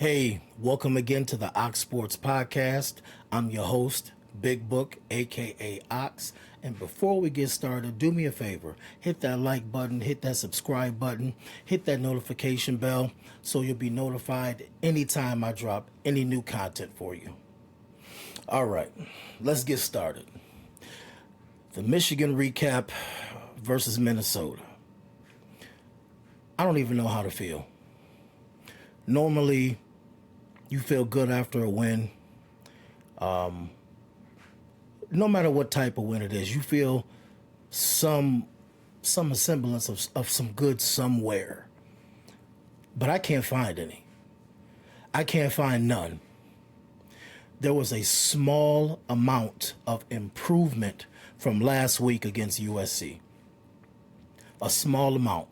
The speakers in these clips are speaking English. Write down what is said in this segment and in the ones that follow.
Hey, welcome again to the Ox Sports Podcast. I'm your host, Big Book, aka Ox. And before we get started, do me a favor. Hit that like button, hit that subscribe button, hit that notification bell so you'll be notified anytime I drop any new content for you. All right, let's get started. The Michigan recap versus Minnesota. I don't even know how to feel. Normally, you feel good after a win. No matter what type of win it is, you feel some semblance of some good somewhere. But I can't find any. I can't find none. There was a small amount of improvement from last week against USC. A small amount.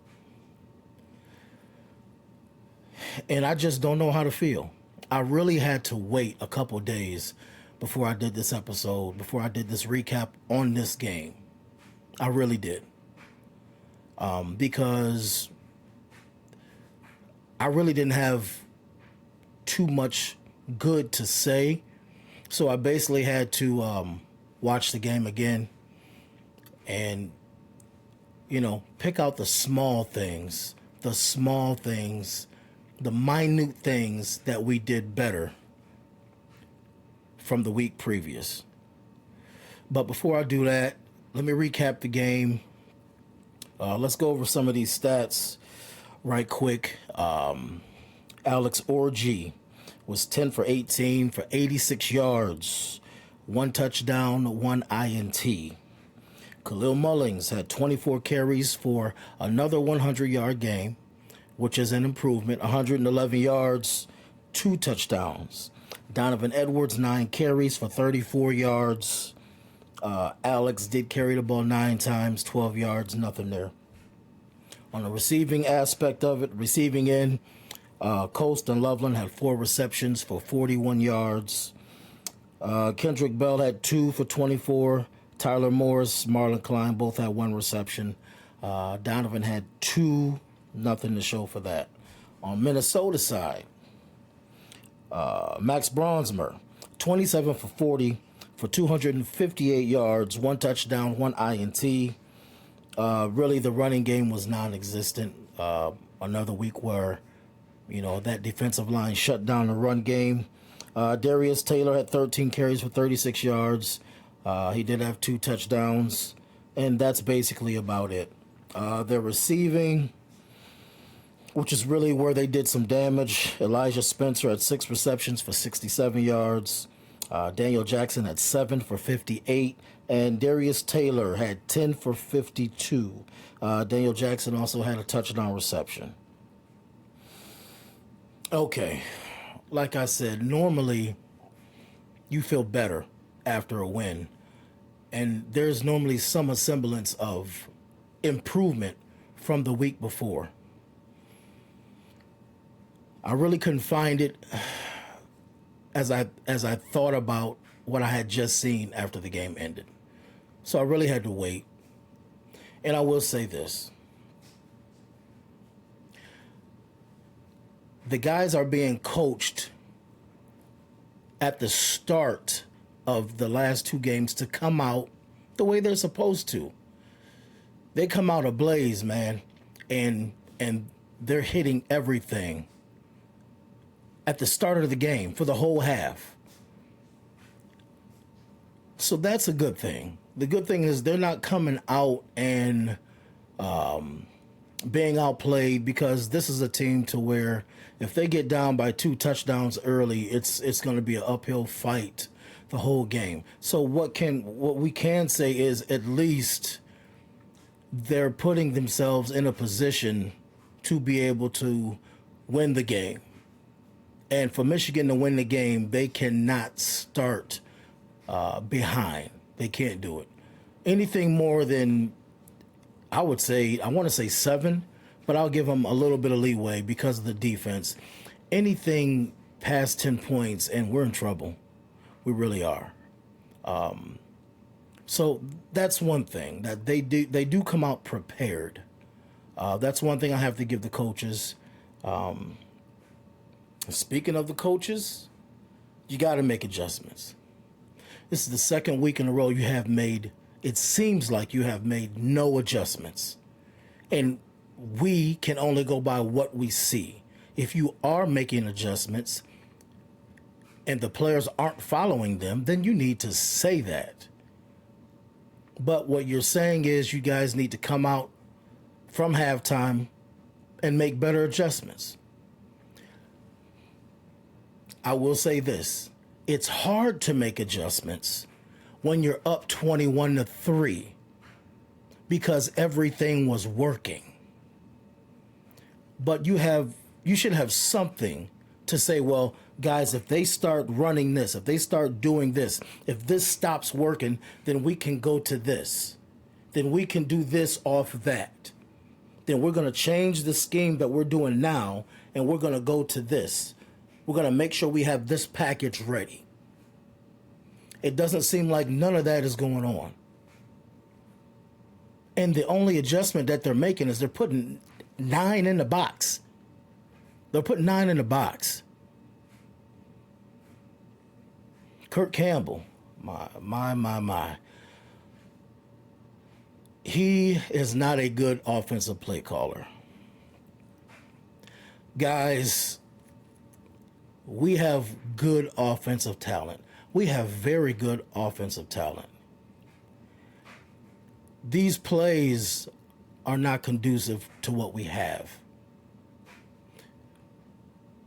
And I just don't know how to feel. I really had to wait a couple days before I did this episode, before I did this recap on this game. I really did. Because I really didn't have too much good to say. So I basically had to watch the game again and, pick out the small things, the minute things that we did better from the week previous. But before I do that, let me recap the game. Let's go over some of these stats right quick. Alex Orji was 10 for 18 for 86 yards, 1 touchdown, 1 INT. Khalil Mullings had 24 carries for another 100-yard game, which is an improvement, 111 yards, 2 touchdowns. Donovan Edwards, 9 carries for 34 yards. Alex did carry the ball 9 times, 12 yards, nothing there. On the receiving aspect of it, receiving end, Coast and Loveland had 4 receptions for 41 yards. Kendrick Bell had 2 for 24. Tyler Morris, Marlon Klein both had 1 reception. Donovan had 2. Nothing to show for that. On Minnesota side, Max Bronsmer, 27 for 40 for 258 yards, 1 touchdown, 1 INT. Really, the running game was non-existent. Another week where, that defensive line shut down the run game. Darius Taylor had 13 carries for 36 yards. He did have 2 touchdowns, and that's basically about it. Their receiving, which is really where they did some damage. Elijah Spencer had 6 receptions for 67 yards. Daniel Jackson had 7 for 58. And Darius Taylor had 10 for 52. Daniel Jackson also had a touchdown reception. Okay, like I said, normally you feel better after a win. And there's normally some semblance of improvement from the week before. I really couldn't find it as I thought about what I had just seen after the game ended. So I really had to wait. And I will say this. The guys are being coached at the start of the last 2 games to come out the way they're supposed to. They come out ablaze, man, and they're hitting everything at the start of the game for the whole half. So that's a good thing. The good thing is they're not coming out and being outplayed, because this is a team to where if they get down by 2 touchdowns early, it's going to be an uphill fight the whole game. So what we can say is at least they're putting themselves in a position to be able to win the game. And for Michigan to win the game, they cannot start behind. They can't do it. Anything more than, I want to say 7, but I'll give them a little bit of leeway because of the defense. Anything past 10 points, and we're in trouble. We really are. So that's one thing, that they do come out prepared. That's one thing I have to give the coaches. Speaking of the coaches, you got to make adjustments. This is the second week in a row you have made, it seems like you have made no adjustments. And we can only go by what we see. If you are making adjustments and the players aren't following them, then you need to say that. But what you're saying is you guys need to come out from halftime and make better adjustments. I will say this. It's hard to make adjustments when you're up 21-3 because everything was working. But you should have something to say, well, guys, if they start running this, if they start doing this, if this stops working, then we can go to this. Then we can do this off that. Then we're going to change the scheme that we're doing now, and we're going to go to this. We're going to make sure we have this package ready. It doesn't seem like none of that is going on. And the only adjustment that they're making is they're putting 9 in the box. They're putting 9 in the box. Kurt Campbell, my. He is not a good offensive play caller. Guys, we have good offensive talent. We have very good offensive talent. These plays are not conducive to what we have.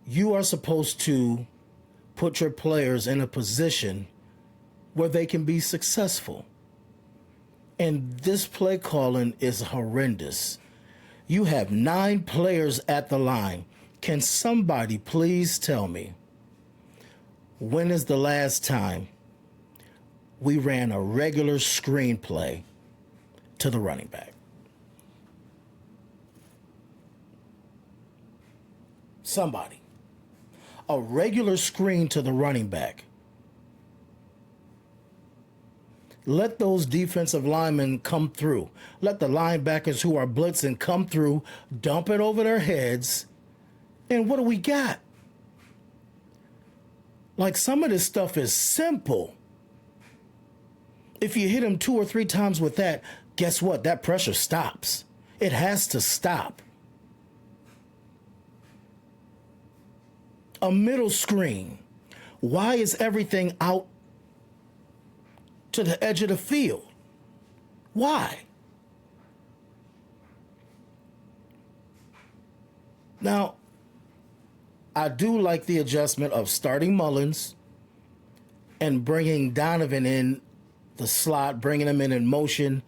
You are supposed to put your players in a position where they can be successful. And this play calling is horrendous. You have 9 players at the line. Can somebody please tell me, when is the last time we ran a regular screenplay to the running back? Somebody. A regular screen to the running back. Let those defensive linemen come through. Let the linebackers who are blitzing come through, dump it over their heads. And what do we got? Like, some of this stuff is simple. If you hit him 2 or 3 times with that, guess what? That pressure stops. It has to stop. A middle screen. Why is everything out to the edge of the field? Why? Now, I do like the adjustment of starting Mullins and bringing Donovan in the slot, bringing him in motion.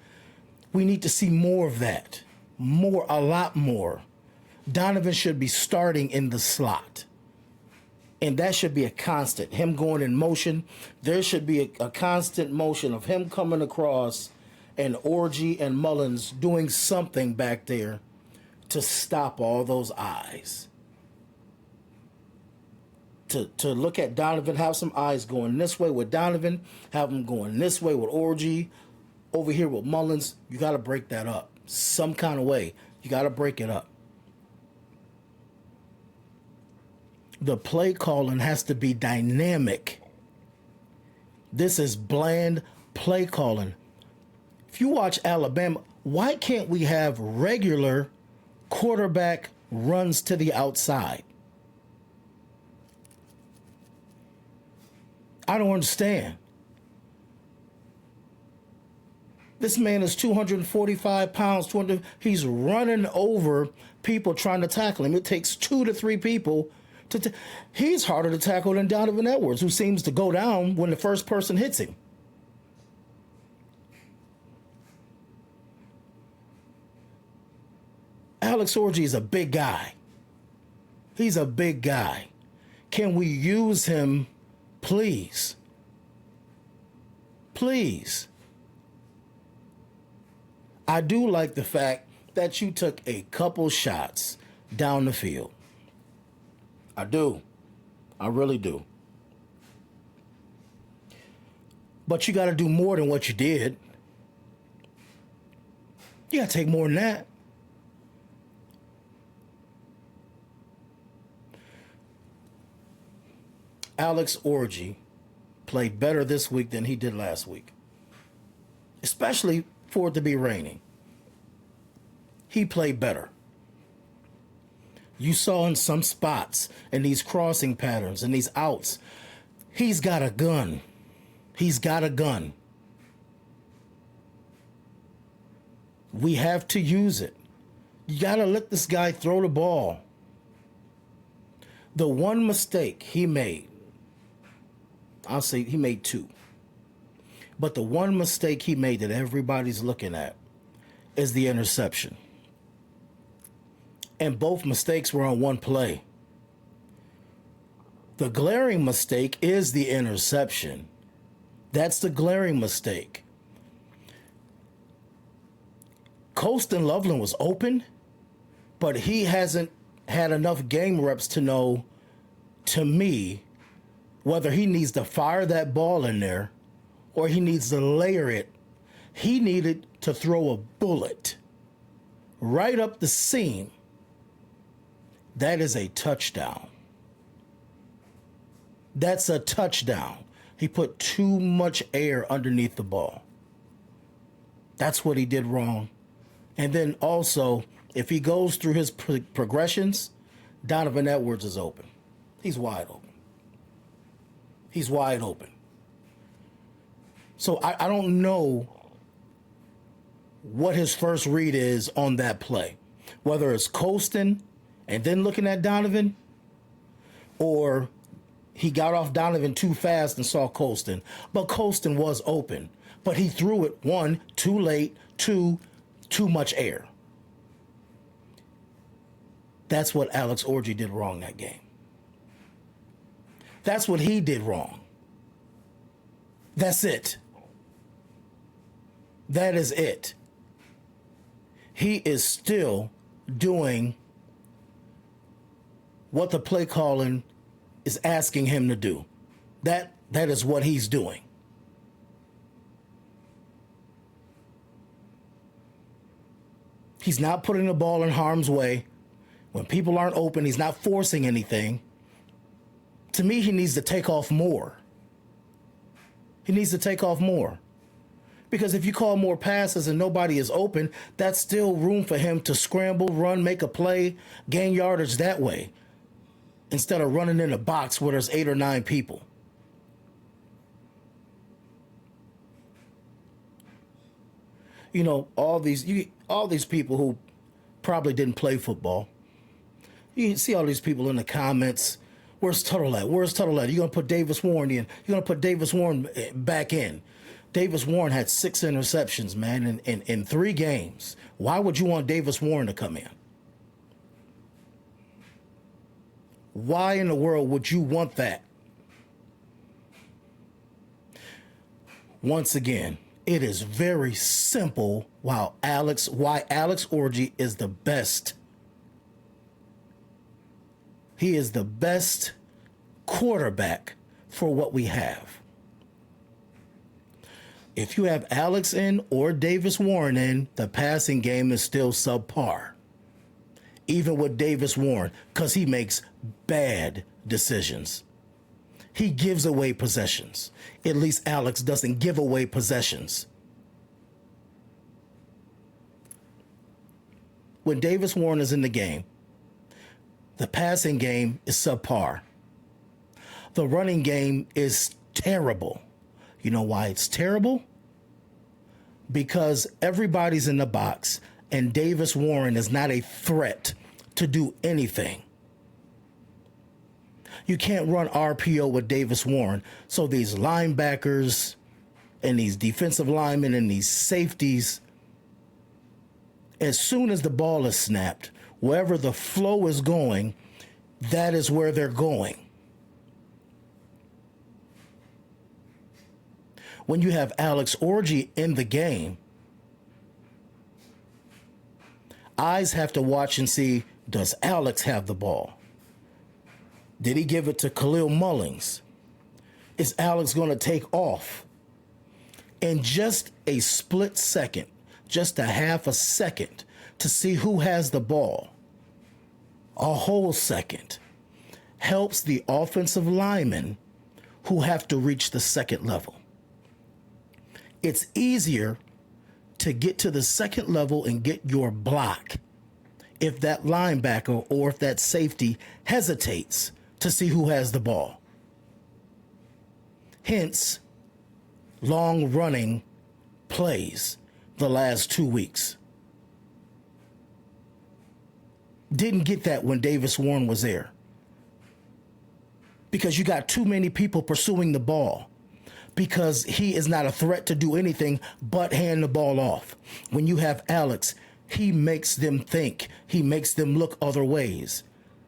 We need to see more of that. A lot more. Donovan should be starting in the slot. And that should be a constant. Him going in motion. There should be a constant motion of him coming across and Orgy and Mullins doing something back there to stop all those eyes. To look at Donovan, have some eyes going this way with Donovan, have them going this way with Orgy, over here with Mullins. You got to break that up some kind of way. You got to break it up. The play calling has to be dynamic. This is bland play calling. If you watch Alabama, why can't we have regular quarterback runs to the outside? I don't understand. This man is 245 pounds. He's running over people trying to tackle him. It takes 2 to 3 people. He's harder to tackle than Donovan Edwards, who seems to go down when the first person hits him. Alex Orgy is a big guy. He's a big guy. Can we use him, please? Please. I do like the fact that you took a couple shots down the field. I do. I really do. But you got to do more than what you did. You got to take more than that. Alex Orji played better this week than he did last week, especially for it to be raining. He played better. You saw in some spots, in these crossing patterns, and these outs, he's got a gun. He's got a gun. We have to use it. You got to let this guy throw the ball. The one mistake he made, I'll say he made two. But the one mistake he made that everybody's looking at is the interception. And both mistakes were on one play. The glaring mistake is the interception. That's the glaring mistake. Colston Loveland was open, but he hasn't had enough game reps to know, to me, whether he needs to fire that ball in there or he needs to layer it. He needed to throw a bullet right up the seam. That is a touchdown. That's a touchdown. He put too much air underneath the ball. That's what he did wrong. And then also, if he goes through his progressions, Donovan Edwards is open. He's wide open. He's wide open. So I don't know what his first read is on that play. Whether it's Colston and then looking at Donovan, or he got off Donovan too fast and saw Colston. But Colston was open. But he threw it, one, too late, two, too much air. That's what Alex Orji did wrong that game. That's what he did wrong. That's it. That is it. He is still doing what the play calling is asking him to do. That is what he's doing. He's not putting the ball in harm's way. When people aren't open, he's not forcing anything. To me, he needs to take off more. He needs to take off more. Because if you call more passes and nobody is open, that's still room for him to scramble, run, make a play, gain yardage that way, instead of running in a box where there's 8 or 9 people. You know, all these people who probably didn't play football. You see all these people in the comments. Where's Tuttle at? Where's Tuttle at? You're going to put Davis Warren in. You're going to put Davis Warren back in. Davis Warren had 6 interceptions, man, in 3 games. Why would you want Davis Warren to come in? Why in the world would you want that? Once again, it is very simple why Alex Orji is the best. He is the best quarterback for what we have. If you have Alex in or Davis Warren in, the passing game is still subpar. Even with Davis Warren, because he makes bad decisions. He gives away possessions. At least Alex doesn't give away possessions. When Davis Warren is in the game, the passing game is subpar. The running game is terrible. You know why it's terrible? Because everybody's in the box and Davis Warren is not a threat to do anything. You can't run RPO with Davis Warren. So these linebackers and these defensive linemen and these safeties, as soon as the ball is snapped, wherever the flow is going, that is where they're going. When you have Alex Orji in the game, eyes have to watch and see, does Alex have the ball? Did he give it to Khalil Mullings? Is Alex going to take off? In just a split second, just a half a second, to see who has the ball, a whole second, helps the offensive lineman who have to reach the second level. It's easier to get to the second level and get your block if that linebacker or if that safety hesitates to see who has the ball. Hence, long running plays the last 2 weeks. Didn't get that when Davis Warren was there, because you got too many people pursuing the ball, because he is not a threat to do anything but hand the ball off. When you have Alex, he makes them think. He makes them look other ways,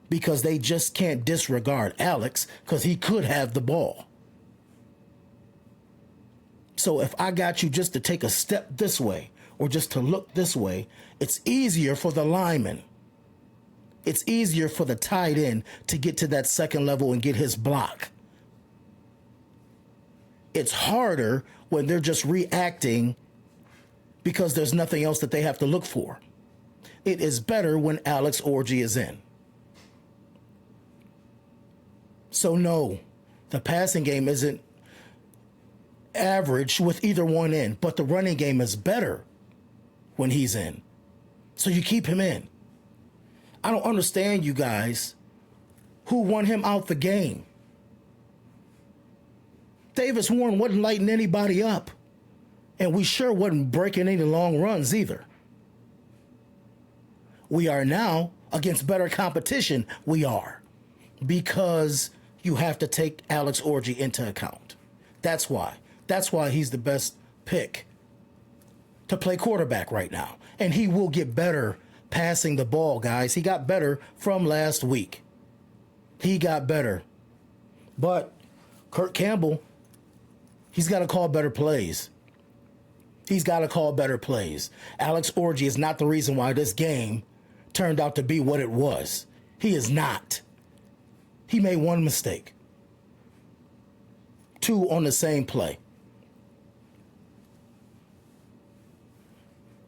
because they just can't disregard Alex because he could have the ball. So if I got you just to take a step this way or just to look this way, it's easier for the lineman. It's easier for the tight end to get to that second level and get his block. It's harder when they're just reacting because there's nothing else that they have to look for. It is better when Alex Orji is in. So no, the passing game isn't average with either one in, but the running game is better when he's in. So you keep him in. I don't understand you guys who want him out the game. Davis Warren wasn't lighting anybody up, and we sure wasn't breaking any long runs either. We are now against better competition. We are, because you have to take Alex Orji into account. That's why. That's why he's the best pick to play quarterback right now. And he will get better passing the ball, guys. He got better from last week. He got better. But Kurt Campbell, he's got to call better plays. He's got to call better plays. Alex Orji is not the reason why this game turned out to be what it was. He is not. He made one mistake. 2 on the same play.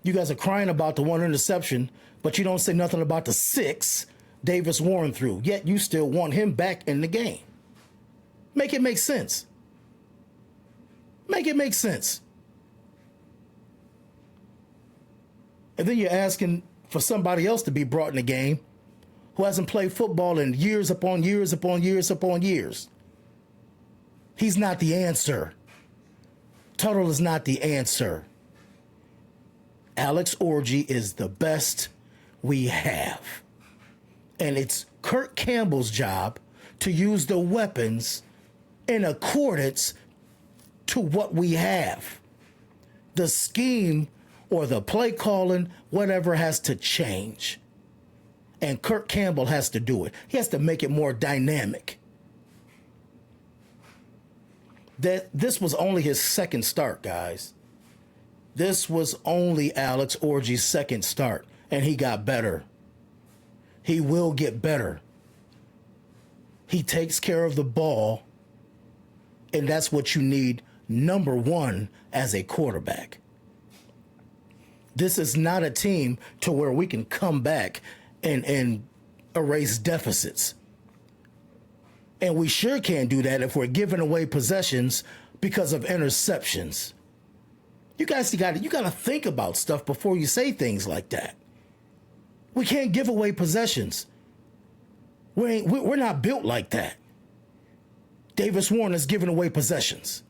You guys are crying about the 1 interception, but you don't say nothing about the 6 Davis Warren threw. Yet you still want him back in the game. Make it make sense. Make it make sense. And then you're asking for somebody else to be brought in the game who hasn't played football in years upon years upon years upon years. He's not the answer. Tuttle is not the answer. Alex Orji is the best we have. And it's Kurt Campbell's job to use the weapons in accordance to what we have. The scheme or the play calling, whatever, has to change. And Kurt Campbell has to do it. He has to make it more dynamic. This was only his second start, guys. This was only Alex Orji's second start, and he got better. He will get better. He takes care of the ball, and that's what you need, number one, as a quarterback. This is not a team to where we can come back and erase deficits. And we sure can't do that if we're giving away possessions because of interceptions. You guys, you got to think about stuff before you say things like that. We can't give away possessions. We're not built like that. Davis Warren is giving away possessions.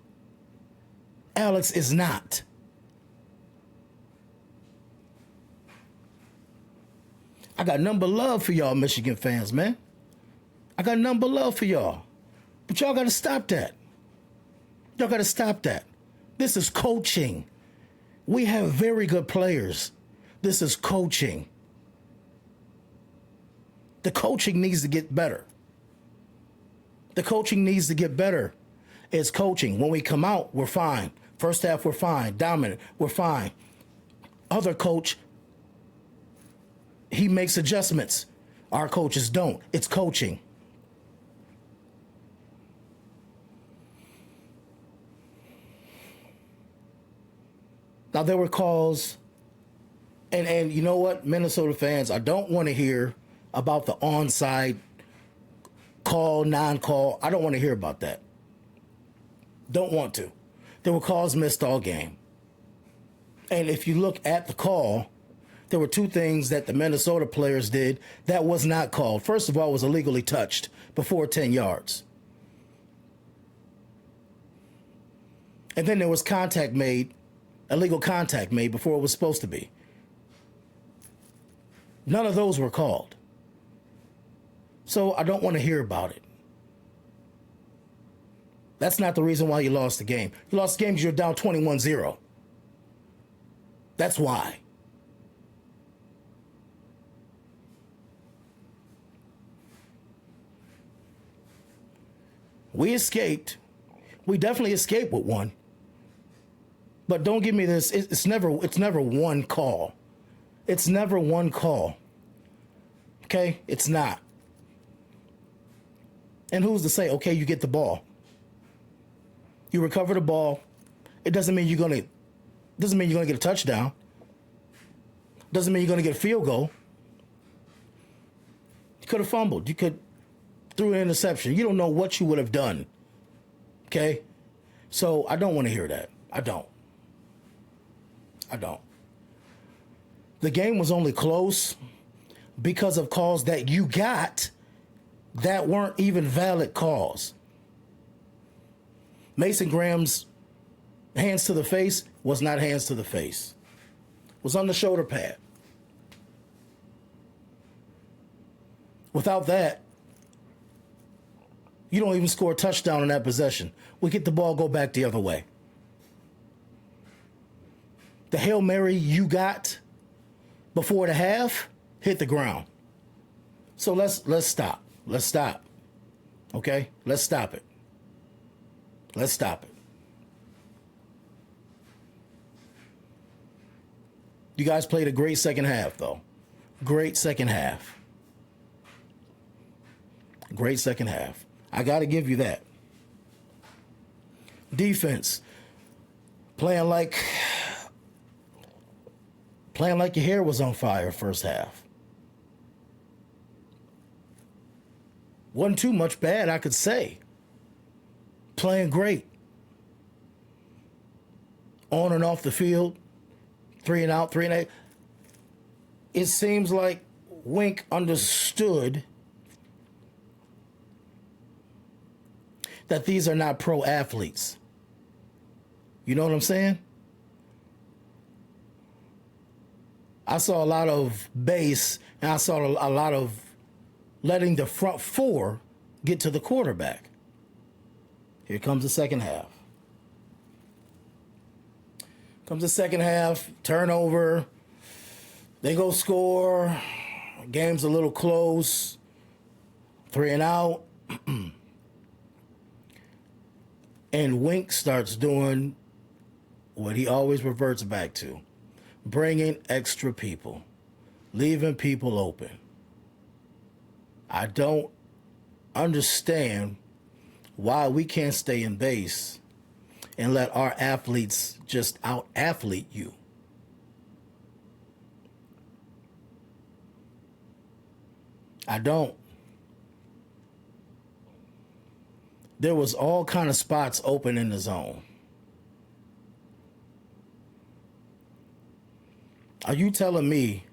Alex is not. I got nothing but love for y'all Michigan fans, man. I got nothing but love for y'all. But y'all got to stop that. Y'all got to stop that. This is coaching. We have very good players. This is coaching. The coaching needs to get better. The coaching needs to get better. It's coaching. When we come out, we're fine. First half, we're fine. Dominant, we're fine. Other coach, he makes adjustments. Our coaches don't. It's coaching. Now, there were calls, and you know what, Minnesota fans, I don't want to hear about the onside call, non-call. I don't want to hear about that. Don't want to. There were calls missed all game. And if you look at the call, there were two things that the Minnesota players did that was not called. First of all, it was illegally touched before 10 yards. And then there was illegal contact made before it was supposed to be. None of those were called. So I don't want to hear about it. That's not the reason why you lost the game. You lost the game because you're down 21-0. That's why. We escaped. We definitely escaped with one. But don't give me this. It's never one call. It's never one call. Okay? It's not. And who's to say, okay, you get the ball. You recover the ball. It doesn't mean you're gonna get a touchdown. Doesn't mean you're gonna get a field goal. You could have fumbled. You could threw an interception. You don't know what you would have done. Okay? So I don't want to hear that. I don't. The game was only close because of calls that you got that weren't even valid calls. Mason Graham's hands to the face was not hands to the face. It was on the shoulder pad. Without that, you don't even score a touchdown on that possession. We get the ball, go back the other way. The Hail Mary you got before the half hit the ground. So let's stop. Let's stop. Okay? Let's stop it. Let's stop it. You guys played a great second half, though. Great second half. Great second half. I got to give you that. Defense. Playing like your hair was on fire first half. Wasn't too much bad, I could say. Playing great. On and off the field. 3 and out, 3 and 8. It seems like Wink understood that these are not pro athletes. You know what I'm saying? I saw a lot of base, and I saw a lot of letting the front four get to the quarterback. Here comes the second half. Comes the second half, turnover. They go score. Game's a little close. 3 and out. And Wink starts doing what he always reverts back to. Bringing extra people. Leaving people open. I don't understand why we can't stay in base and let our athletes just out-athlete you. I don't. There was all kind of spots open in the zone. Are you telling me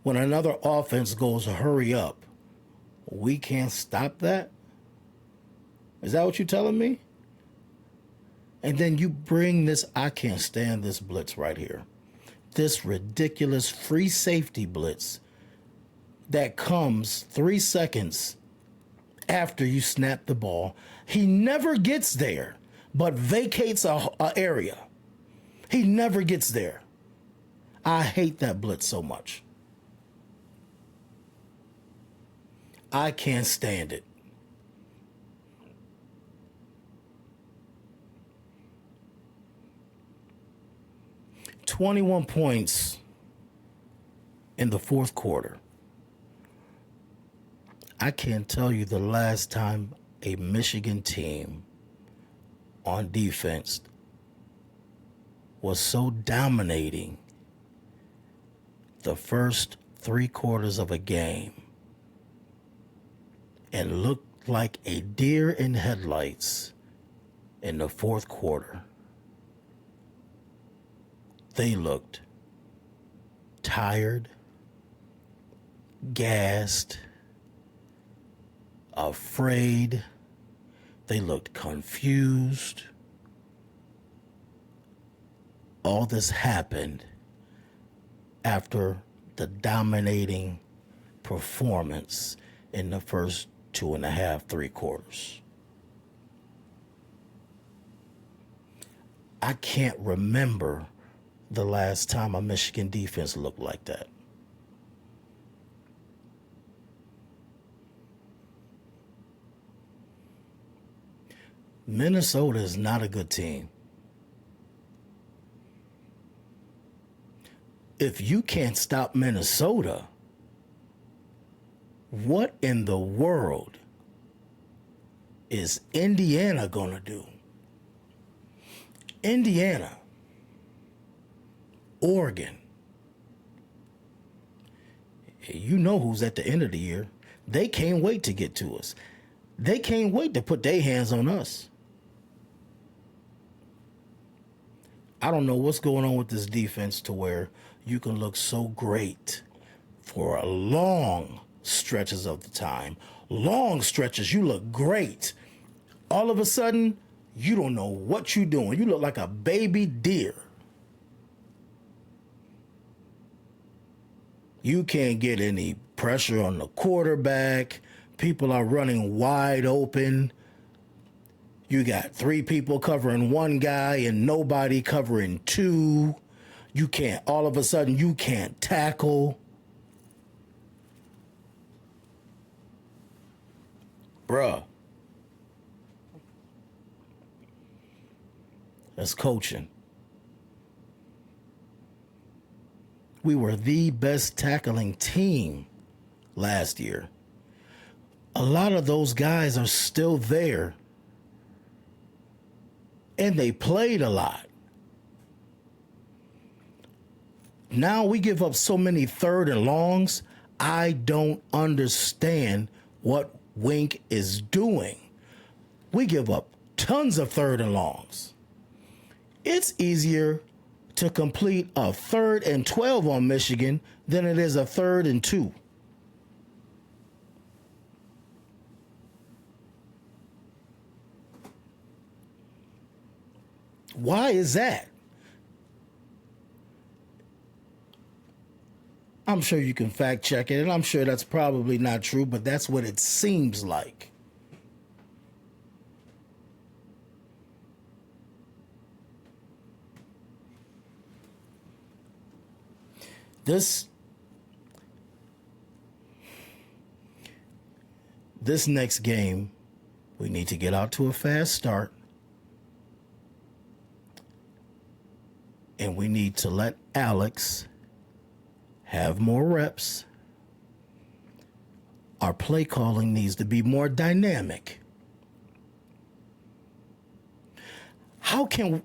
when another offense goes hurry up, we can't stop that? Is that what you're telling me? And then you bring this, I can't stand this blitz right here. This ridiculous free safety blitz that comes 3 seconds after you snap the ball. He never gets there, but vacates a area. He never gets there. I hate that blitz so much. I can't stand it. "21 points in the fourth quarter. I can't tell you the last time a Michigan team on defense was so dominating the first 3 quarters of a game and looked like a deer in headlights in the fourth quarter. They looked tired, gassed, afraid. They looked confused. All this happened after the dominating performance in the first 2.5, 3 quarters. I can't remember the last time a Michigan defense looked like that. Minnesota is not a good team. If you can't stop Minnesota, what in the world is Indiana going to do? Indiana, Oregon. You know who's at the end of the year. They can't wait to get to us. They can't wait to put their hands on us. I don't know what's going on with this defense to where you can look so great for long stretches of the time. Long stretches, you look great. All of a sudden, you don't know what you're doing. You look like a baby deer. You can't get any pressure on the quarterback. People are running wide open. You got 3 people covering 1 guy and nobody covering 2. You can't, all of a sudden, you can't tackle. Bruh. That's coaching. We were the best tackling team last year. A lot of those guys are still there. And they played a lot. Now we give up so many 3rd and longs. I don't understand what Wink is doing. We give up tons of 3rd and longs. It's easier to complete a 3rd and 12 on Michigan than it is a 3rd and 2. Why is that? I'm sure you can fact check it, and I'm sure that's probably not true, but that's what it seems like. This next game, we need to get out to a fast start. And we need to let Alex have more reps. Our play calling needs to be more dynamic. How can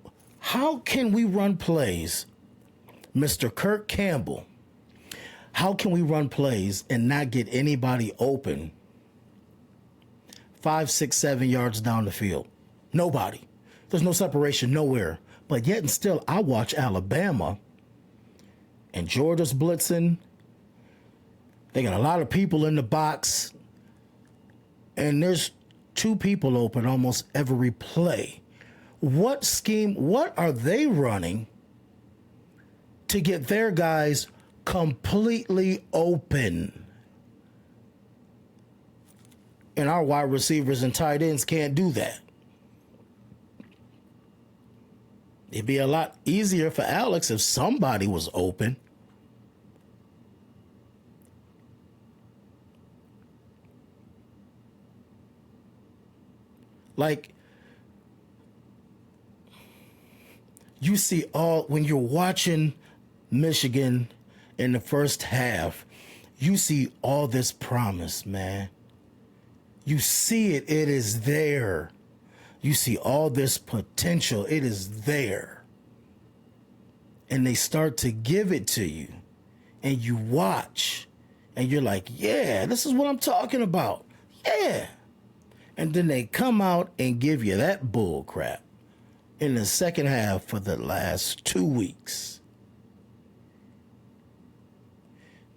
we run plays, Mr. Kirk Campbell? How can we run plays and not get anybody open 5, 6, 7 yards down the field? Nobody. There's no separation nowhere. But yet and still, I watch Alabama and Georgia's blitzing. They got a lot of people in the box. And there's 2 people open almost every play. What scheme, what are they running to get their guys completely open? And our wide receivers and tight ends can't do that. It'd be a lot easier for Alex if somebody was open. Like, you see when you're watching Michigan in the first half, you see all this promise, man. You see it. It is there. You see all this potential. It is there. And they start to give it to you. And you watch. And you're like, yeah, this is what I'm talking about. Yeah. And then they come out and give you that bull crap in the second half for the last 2 weeks.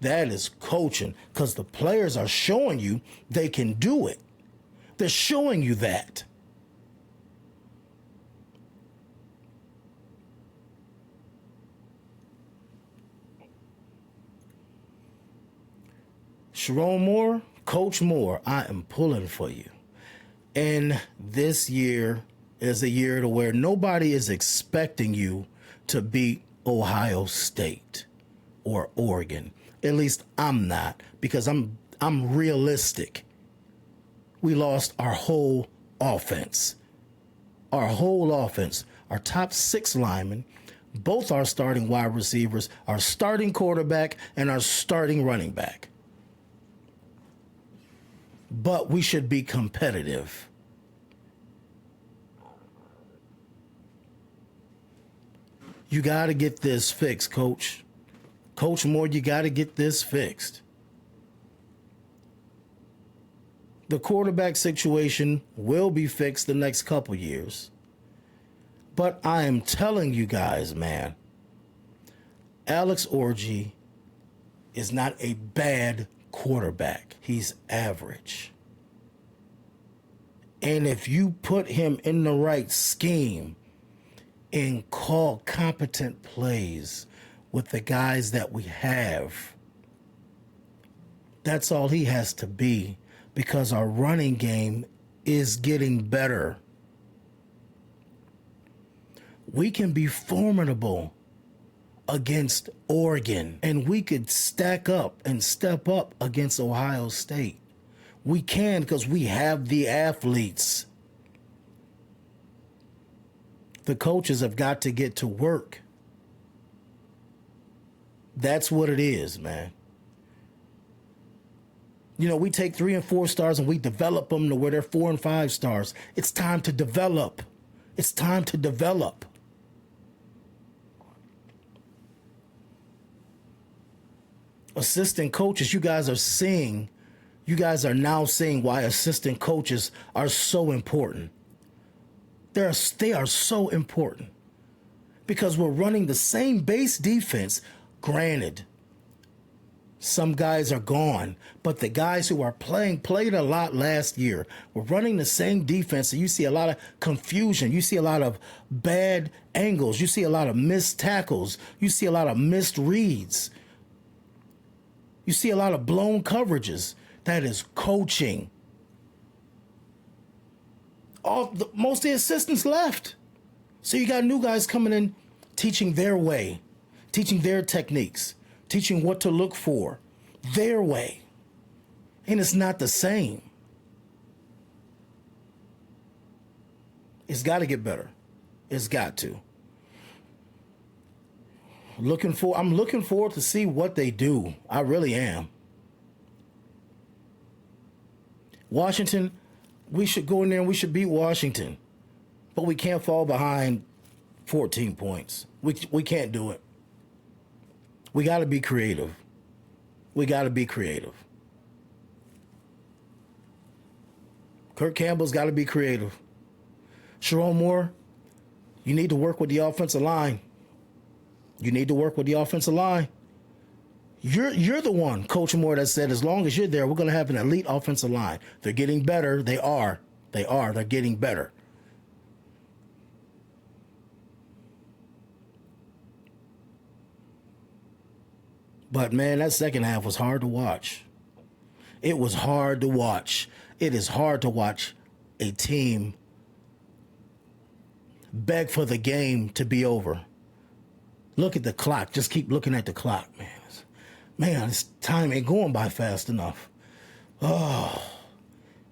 That is coaching, because the players are showing you they can do it. They're showing you that. Sharon Moore, Coach Moore, I am pulling for you. And this year is a year to where nobody is expecting you to beat Ohio State or Oregon. At least I'm not, because I'm realistic. We lost our whole offense. Our whole offense. Our top 6 linemen, both our starting wide receivers, our starting quarterback, and our starting running back. But we should be competitive. You got to get this fixed, Coach. Coach Moore, you got to get this fixed. The quarterback situation will be fixed the next couple years. But I am telling you guys, man, Alex Orji is not a bad quarterback. He's average. And if you put him in the right scheme and call competent plays with the guys that we have, that's all he has to be, because our running game is getting better. We can be formidable against Oregon, and we could stack up and step up against Ohio State. We can, because we have the athletes. The coaches have got to get to work. That's what it is, man. You know, we take 3 and 4 stars and we develop them to where they're 4 and 5 stars. It's time to develop. It's time to develop. Assistant coaches, you guys are now seeing why assistant coaches are so important. They are so important, because we're running the same base defense. Granted, some guys are gone, but the guys who are played a lot last year. We're running the same defense, and you see a lot of confusion. You see a lot of bad angles. You see a lot of missed tackles. You see a lot of missed reads. You see a lot of blown coverages. That is coaching. Most of the assistants left. So you got new guys coming in, teaching their way, teaching their techniques, teaching what to look for, their way. And it's not the same. It's got to get better. It's got to. I'm looking forward to see what they do. I really am. Washington, we should go in there and we should beat Washington. But we can't fall behind 14 points. We can't do it. We got to be creative. We got to be creative. Kirk Campbell's got to be creative. Sharon Moore, you need to work with the offensive line. You need to work with the offensive line. You're the one, Coach Moore, that said as long as you're there, we're going to have an elite offensive line. They're getting better. They are. They're getting better. But, man, that second half was hard to watch. It was hard to watch. It is hard to watch a team beg for the game to be over. Look at the clock. Just keep looking at the clock, man. This time ain't going by fast enough. Oh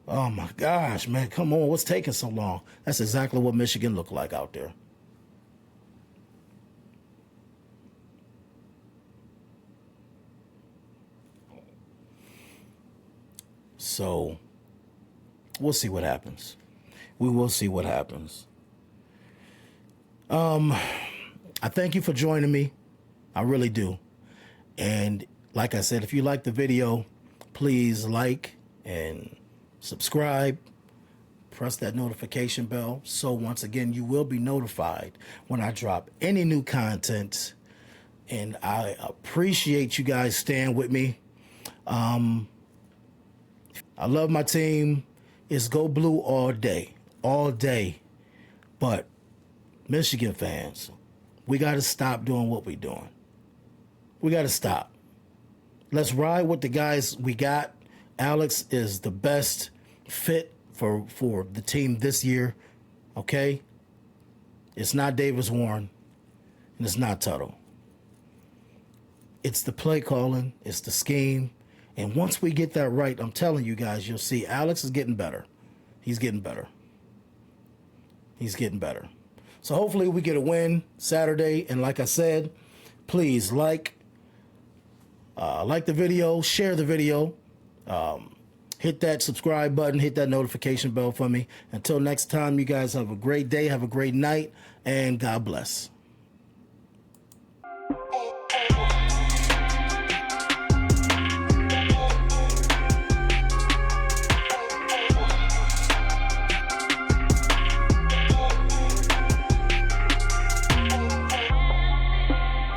my gosh, man. Come on. What's taking so long? That's exactly what Michigan looked like out there. So, we'll see what happens. We will see what happens. I thank you for joining me. I really do. And like I said, if you like the video, please like and subscribe. press that notification bell. So once again, you will be notified when I drop any new content. And I appreciate you guys staying with me. I love my team. It's go blue all day, all day. But Michigan fans, we got to stop doing what we're doing. We got to stop. Let's ride with the guys we got. Alex is the best fit for the team this year. Okay? It's not Davis Warren, and it's not Tuttle. It's the play calling. It's the scheme. And once we get that right, I'm telling you guys, you'll see Alex is getting better. He's getting better. He's getting better. So hopefully we get a win Saturday. And like I said, please like the video, share the video, hit that subscribe button, hit that notification bell for me. Until next time, you guys have a great day, have a great night, and God bless.